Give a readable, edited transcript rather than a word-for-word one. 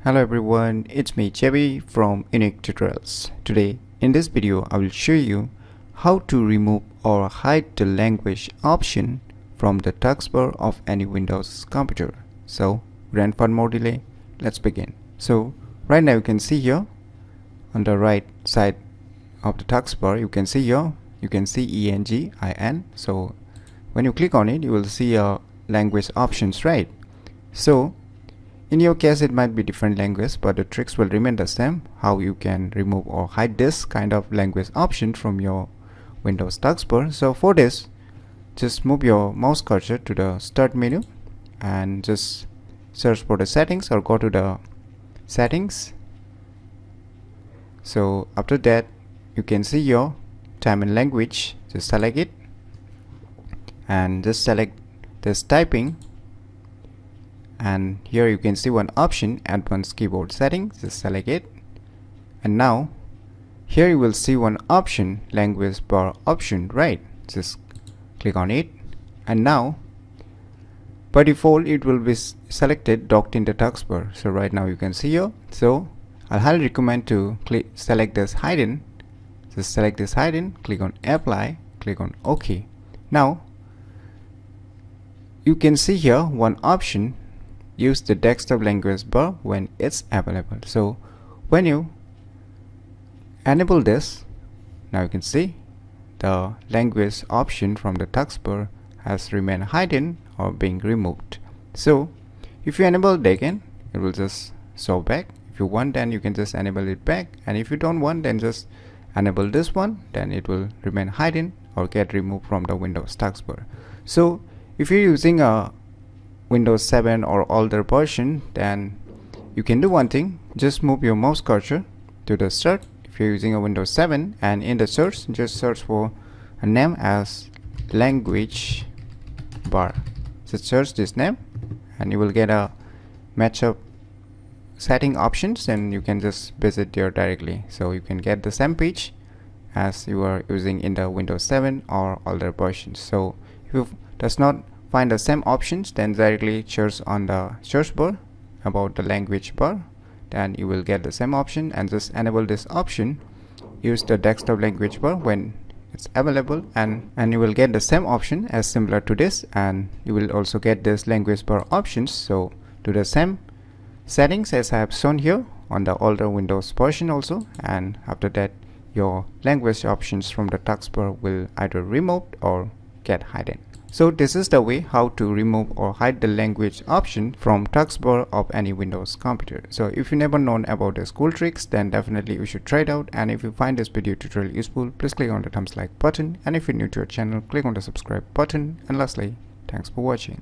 Hello everyone, it's me Chevy from UniqueTutorials. Today in this video I will show you how to remove or hide the language option from the taskbar of any Windows computer. So without more delay, let's begin. So right now you can see here on the right side of the taskbar, you can see ENGIN. So when you click on it, you will see language options, right? So in your case it might be different language, but the tricks will remain the same, how you can remove or hide this kind of language option from your Windows taskbar. So for this, just move your mouse cursor to the start menu and just search for the settings or go to the settings. So after that, you can see your time and language, just select it and just select this typing. And here you can see one option, advanced keyboard settings, just select it. And now here you will see one option, language bar option, right? Just click on it. And now by default it will be selected docked in the taskbar. So right now you can see here. So I highly recommend to select this hidden. Just select this hidden, click on apply, click on OK. Now you can see here one option, use the desktop language bar when it's available. So when you enable this, now you can see the language option from the taskbar has remained hidden or being removed. So if you enable it again, it will just show back. If you want, then you can just enable it back, and if you don't want, then just enable this one, then it will remain hidden or get removed from the Windows taskbar. So if you're using a Windows 7 or older version, then you can do one thing, just move your mouse cursor to the start if you're using a Windows 7, and in the search just search for a name as language bar. Just search this name and you will get a matchup setting options, and you can just visit there directly. So you can get the same page as you are using in the Windows 7 or older versions. So if you does not find the same options, then directly search on the search bar about the language bar, then you will get the same option, and just enable this option, use the desktop language bar when it's available, and you will get the same option as similar to this, and you will also get this language bar options. So do the same settings as I have shown here on the older Windows version also, and after that your language options from the taskbar will either removed or get hidden. So this is the way how to remove or hide the language option from taskbar of any Windows computer. So if you never known about these cool tricks, then definitely you should try it out. And if you find this video tutorial useful, please click on the thumbs like button. And if you're new to our channel, click on the subscribe button. And lastly, thanks for watching.